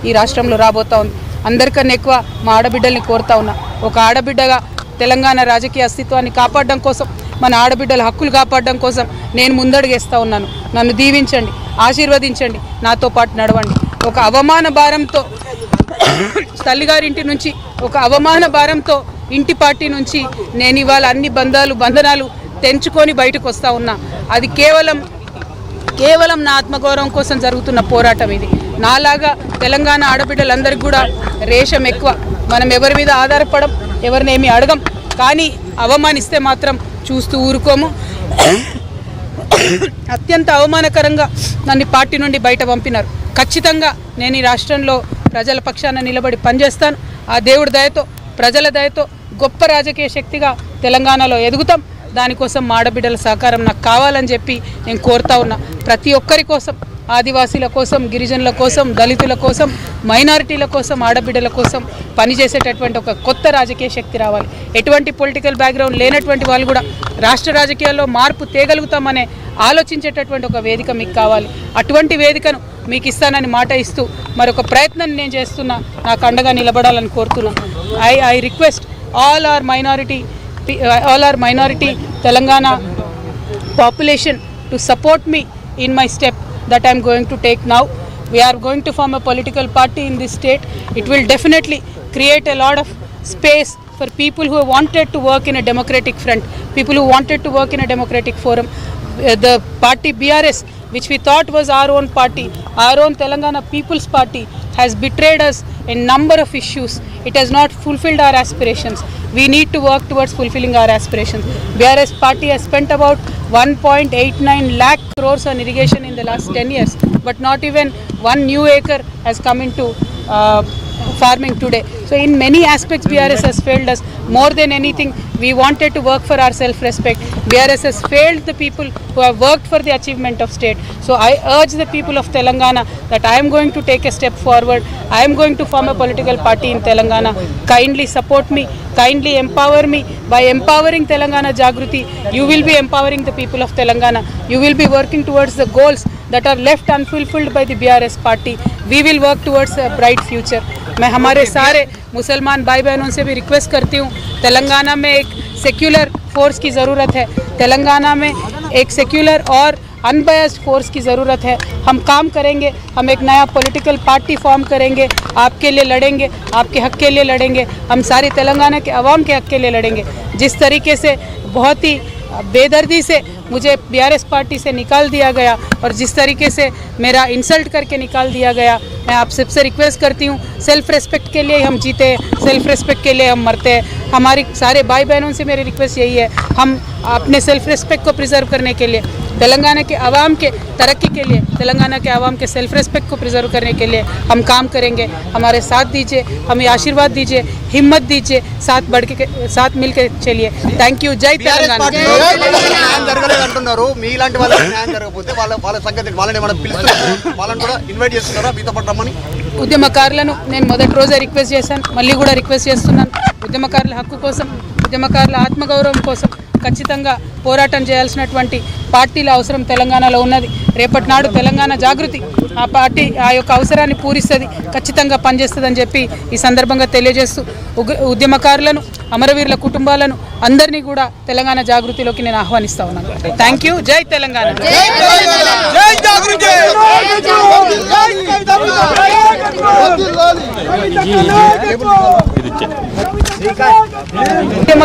ఈ రాష్ట్రంలో రాబోతా ఉంది. అందరికన్నా ఎక్కువ మా ఆడబిడ్డల్ని కోరుతా ఉన్నా, ఒక ఆడబిడ్డగా తెలంగాణ రాజకీయ అస్తిత్వాన్ని కాపాడడం కోసం, మన ఆడబిడ్డల హక్కులు కాపాడడం కోసం నేను ముందడుగేస్తూ ఉన్నాను. నన్ను దీవించండి, ఆశీర్వదించండి, నాతో పాటు నడవండి. ఒక అవమాన భారంతో తల్లిగారింటి నుంచి, ఒక అవమాన భారంతో ఇంటి పార్టీ నుంచి నేను ఇవాళ అన్ని బంధనాలు తెంచుకొని బయటకు వస్తూ ఉన్నా. అది కేవలం నా ఆత్మగౌరవం కోసం జరుగుతున్న పోరాటం ఇది. నాలాగా తెలంగాణ ఆడబిడ్డలందరికీ కూడా రేషం ఎక్కువ. మనం ఎవరి మీద ఆధారపడం, ఎవరినేమి అడగం. కానీ అవమానిస్తే మాత్రం చూస్తూ ఊరుకోము. అత్యంత అవమానకరంగా నన్ను పార్టీ నుండి బయట పంపినారు. ఖచ్చితంగా నేను ఈ రాష్ట్రంలో ప్రజల పక్షాన నిలబడి పనిచేస్తాను. ఆ దేవుడి దయతో, ప్రజల దయతో గొప్ప రాజకీయ శక్తిగా తెలంగాణలో ఎదుగుతాం. దానికోసం మా ఆడబిడ్డల సహకారం నాకు కావాలని చెప్పి నేను కోరుతా ఉన్నా. ప్రతి ఒక్కరి కోసం, ఆదివాసీల కోసం, గిరిజనుల కోసం, దళితుల కోసం, మైనారిటీల కోసం, ఆడబిడ్డల కోసం పనిచేసేటటువంటి ఒక కొత్త రాజకీయ శక్తి రావాలి. ఎటువంటి పొలిటికల్ బ్యాక్గ్రౌండ్ లేనటువంటి వాళ్ళు కూడా రాష్ట్ర రాజకీయాల్లో మార్పు తేగలుగుతామనే ఆలోచించేటటువంటి ఒక వేదిక మీకు కావాలి. అటువంటి వేదికను మీకు ఇస్తానని మాట ఇస్తూ మరొక ప్రయత్నం నేను చేస్తున్నా. నాకు అండగా నిలబడాలని కోరుతున్నాను. I request all our minority Telangana population to support me in my step that I am going to take now. We are going to form a political party in this state. It will definitely create a lot of space for people who wanted to work in a democratic front, people who wanted to work in a democratic forum. The party BRS, which we thought was our own party, our own Telangana People's Party, has betrayed us in number of issues. It has not fulfilled our aspirations. We need to work towards fulfilling our aspirations. BRS party has spent about 1.89 lakh crores on irrigation in the last 10 years, but not even one new acre has come into farming today. So in many aspects BRS has failed us. More than anything, we wanted to work for our self-respect. BRS has failed the people who have worked for the achievement of state. So I urge the people of Telangana that I am going to take a step forward. I am going to form a political party in Telangana. Kindly support me, kindly empower me. By empowering Telangana Jagruti, you will be empowering the people of Telangana. You will be working towards the goals that are left unfulfilled by the BRS party. We will work towards a bright future. मैं हमारे सारे मुसलमान भाई बहनों से भी request करती हूँ, तेलंगाना में एक सेक्युलर फोर्स की ज़रूरत है. तेलंगाना में एक सेक्युलर और अनबायस्ड फोर्स की ज़रूरत है. हम काम करेंगे, हम एक नया पॉलिटिकल पार्टी फॉर्म करेंगे, आपके लिए लड़ेंगे, आपके हक़ के लिए लड़ेंगे, हम सारी तेलंगाना के अवाम के हक़ के लिए लड़ेंगे. जिस तरीके से बहुत ही बेदर्दी से मुझे BRS पार्टी से निकाल दिया गया और जिस तरीके से मेरा इंसल्ट करके निकाल दिया गया, मैं आप सबसे रिक्वेस्ट करती हूँ, सेल्फ रेस्पेक्ट के लिए हम जीते, सेल्फ रेस्पेक्ट के लिए हम मरते हैं. हमारी सारे भाई बहनों से मेरी रिक्वेस्ट यही है, हम अपने सेल्फ रेस्पेक्ट को प्रिजर्व करने के लिए, तेलंगाना के आवाम के तरक्की के लिए, तेलंगाना के आवाम के सेल्फ रेस्पेक्ट को प्रिजर्व करने के लिए हम काम करेंगे. हमारे साथ दीजिए, हमें आशीर्वाद दीजिए, हिम्मत दीजिए, साथ मिल के चलिए. Thank you. जय तेलंगाना. మీలాంటి వాళ్ళకి న్యాయం జరగకపోతే వాళ్ళ సంగతి వాళ్ళని మనం పిలుస్తున్నాం, వాళ్ళని కూడా ఇన్వైట్ చేస్తున్నారా మీతో పాటు రమ్మని? ఉద్యమకారులను నేను మొదటి రోజే రిక్వెస్ట్ చేశాను, మళ్ళీ కూడా రిక్వెస్ట్ చేస్తున్నాను. ఉద్యమకారుల హక్కు కోసం, ఉద్యమకారుల ఆత్మగౌరవం కోసం ఖచ్చితంగా పోరాటం చేయాల్సినటువంటి పార్టీల అవసరం తెలంగాణలో ఉన్నది. రేపటి నాడు తెలంగాణ జాగృతి ఆ పార్టీ ఆ యొక్క అవసరాన్ని పూరిస్తుంది, ఖచ్చితంగా పనిచేస్తుందని చెప్పి ఈ సందర్భంగా తెలియజేస్తూ ఉద్యమకారులను, అమరవీరుల కుటుంబాలను అందరినీ కూడా తెలంగాణ జాగృతిలోకి నేను ఆహ్వానిస్తా ఉన్నాను. Thank you. జై తెలంగాణ.